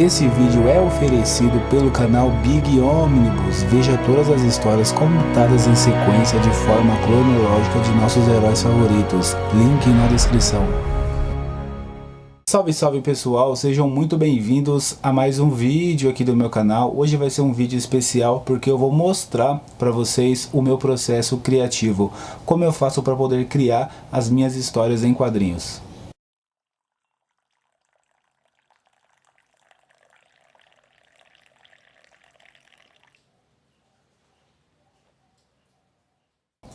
Esse vídeo é oferecido pelo canal Big Omnibus. Veja todas as histórias contadas em sequência de forma cronológica de nossos heróis favoritos. Link na descrição. Salve, salve pessoal, sejam muito bem-vindos a mais um vídeo aqui do meu canal. Hoje vai ser um vídeo especial porque eu vou mostrar para vocês o meu processo criativo, como eu faço para poder criar as minhas histórias em quadrinhos.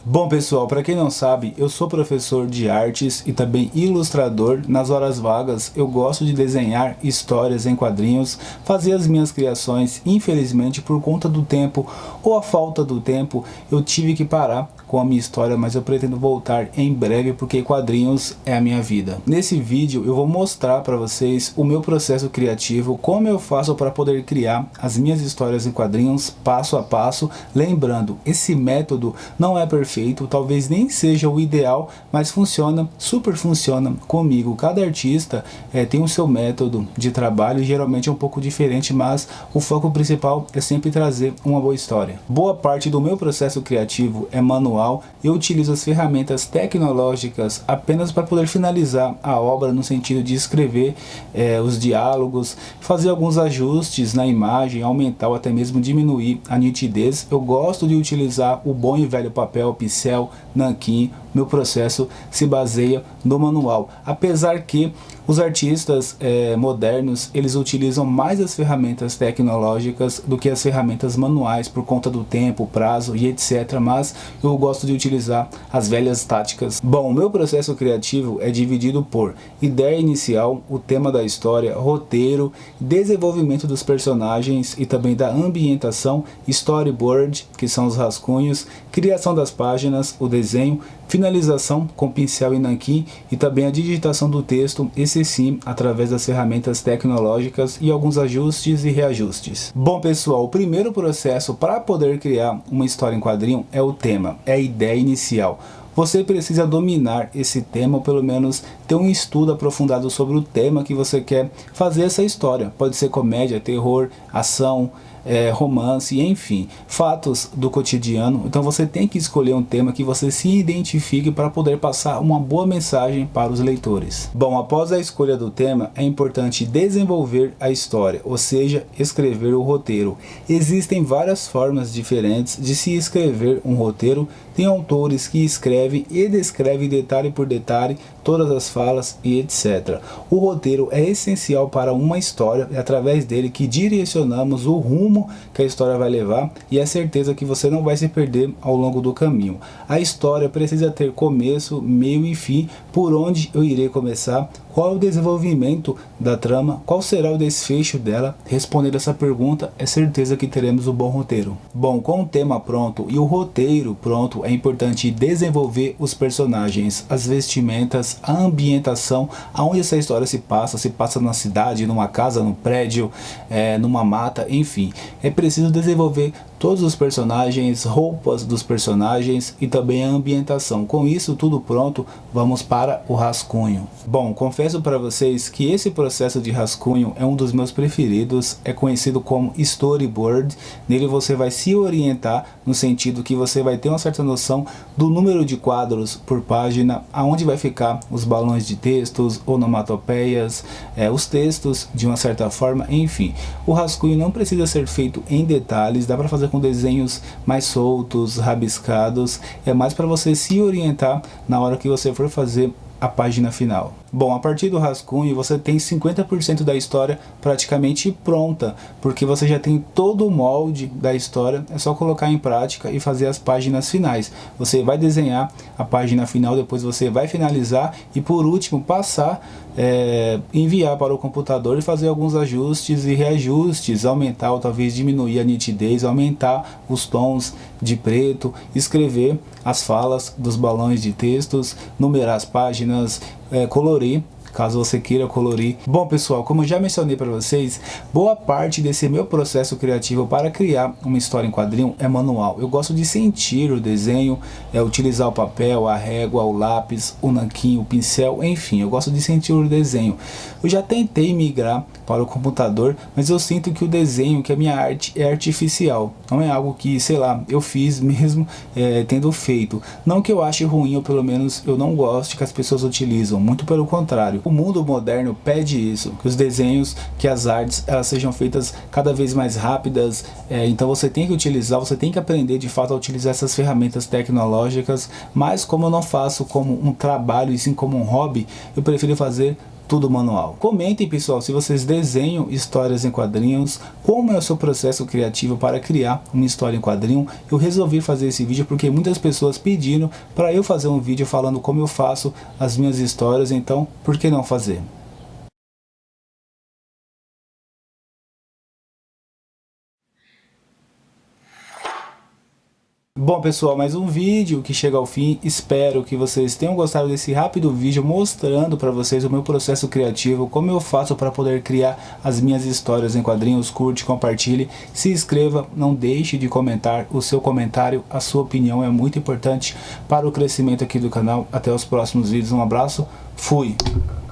Bom pessoal, para quem não sabe, eu sou professor de artes e também ilustrador. Nas horas vagas eu gosto de desenhar histórias em quadrinhos, fazer as minhas criações. Infelizmente, por conta do tempo ou a falta do tempo, eu tive que parar com a minha história, mas eu pretendo voltar em breve porque quadrinhos é a minha vida. Nesse vídeo eu vou mostrar para vocês o meu processo criativo, como eu faço para poder criar as minhas histórias em quadrinhos passo a passo. Lembrando, esse método não é perfeito, talvez nem seja o ideal, mas funciona, super funciona comigo. Cada artista tem o seu método de trabalho, geralmente é um pouco diferente, mas o foco principal é sempre trazer uma boa história. Boa parte do meu processo criativo é manual. Eu utilizo as ferramentas tecnológicas apenas para poder finalizar a obra, no sentido de escrever os diálogos, fazer alguns ajustes na imagem, aumentar ou até mesmo diminuir a nitidez. Eu gosto de utilizar o bom e velho papel, pincel, nanquim. Meu processo se baseia no manual, apesar que os artistas modernos, eles utilizam mais as ferramentas tecnológicas do que as ferramentas manuais, por conta do tempo, prazo e etc, mas eu gosto de utilizar as velhas táticas. Bom, o meu processo criativo é dividido por ideia inicial, o tema da história, roteiro, desenvolvimento dos personagens e também da ambientação, storyboard, que são os rascunhos, criação das páginas, o desenho, finalização com pincel e nanquim e também a digitação do texto, esse sim, através das ferramentas tecnológicas e alguns ajustes e reajustes. Bom pessoal, o primeiro processo para poder criar uma história em quadrinho é o tema, é a ideia inicial. Você precisa dominar esse tema, ou pelo menos ter um estudo aprofundado sobre o tema que você quer fazer essa história. Pode ser comédia, terror, ação, romance, enfim, fatos do cotidiano. Então você tem que escolher um tema que você se identifique para poder passar uma boa mensagem para os leitores. Bom, após a escolha do tema, é importante desenvolver a história, ou seja, escrever o roteiro. Existem várias formas diferentes de se escrever um roteiro. Tem autores que escrevem e descrevem detalhe por detalhe todas as falas e etc. O roteiro é essencial para uma história, é através dele que direcionamos o rumo que a história vai levar e é certeza que você não vai se perder ao longo do caminho. A história precisa ter começo, meio e fim. Por onde eu irei começar? Qual é o desenvolvimento da trama? Qual será o desfecho dela? Respondendo essa pergunta, é certeza que teremos um bom roteiro. Bom, com o tema pronto e o roteiro pronto, é importante desenvolver os personagens, as vestimentas, a ambientação, aonde essa história se passa na cidade, numa casa, num prédio, numa mata, enfim. É preciso desenvolver todos os personagens, roupas dos personagens e também a ambientação. Com isso tudo pronto, vamos para o rascunho. Bom, confesso para vocês que esse processo de rascunho é um dos meus preferidos, é conhecido como storyboard. Nele você vai se orientar no sentido que você vai ter uma certa noção do número de quadros por página, aonde vai ficar os balões de textos, onomatopeias, os textos de uma certa forma, enfim. O rascunho não precisa ser feito em detalhes, dá para fazer com desenhos mais soltos, rabiscados, é mais para você se orientar na hora que você for fazer a página final. Bom, a partir do rascunho você tem 50% da história praticamente pronta, porque você já tem todo o molde da história, é só colocar em prática e fazer as páginas finais. Você vai desenhar a página final, depois você vai finalizar e por último passar, enviar para o computador e fazer alguns ajustes e reajustes, aumentar ou talvez diminuir a nitidez, aumentar os tons de preto, escrever as falas dos balões de textos, numerar as páginas, colorir caso você queira colorir. Bom pessoal, como eu já mencionei para vocês, boa parte desse meu processo criativo para criar uma história em quadrinho é manual. Eu gosto de sentir o desenho, utilizar o papel, a régua, o lápis, o nanquim, o pincel, enfim, eu gosto de sentir o desenho. Eu já tentei migrar para o computador, mas eu sinto que o desenho, que a minha arte é artificial, não é algo que, sei lá, eu fiz mesmo tendo feito. Não que eu ache ruim, ou pelo menos eu não gosto que as pessoas utilizam, muito pelo contrário. O mundo moderno pede isso, que os desenhos, que as artes, elas sejam feitas cada vez mais rápidas, então você tem que utilizar, você tem que aprender de fato a utilizar essas ferramentas tecnológicas, mas como eu não faço como um trabalho e sim como um hobby, eu prefiro fazer tudo manual. Comentem pessoal se vocês desenham histórias em quadrinhos, como é o seu processo criativo para criar uma história em quadrinho. Eu resolvi fazer esse vídeo porque muitas pessoas pediram para eu fazer um vídeo falando como eu faço as minhas histórias, então por que não fazer? Bom pessoal, mais um vídeo que chega ao fim. Espero que vocês tenham gostado desse rápido vídeo mostrando para vocês o meu processo criativo, como eu faço para poder criar as minhas histórias em quadrinhos. Curte, compartilhe, se inscreva, não deixe de comentar. O seu comentário, a sua opinião é muito importante para o crescimento aqui do canal. Até os próximos vídeos, um abraço, fui!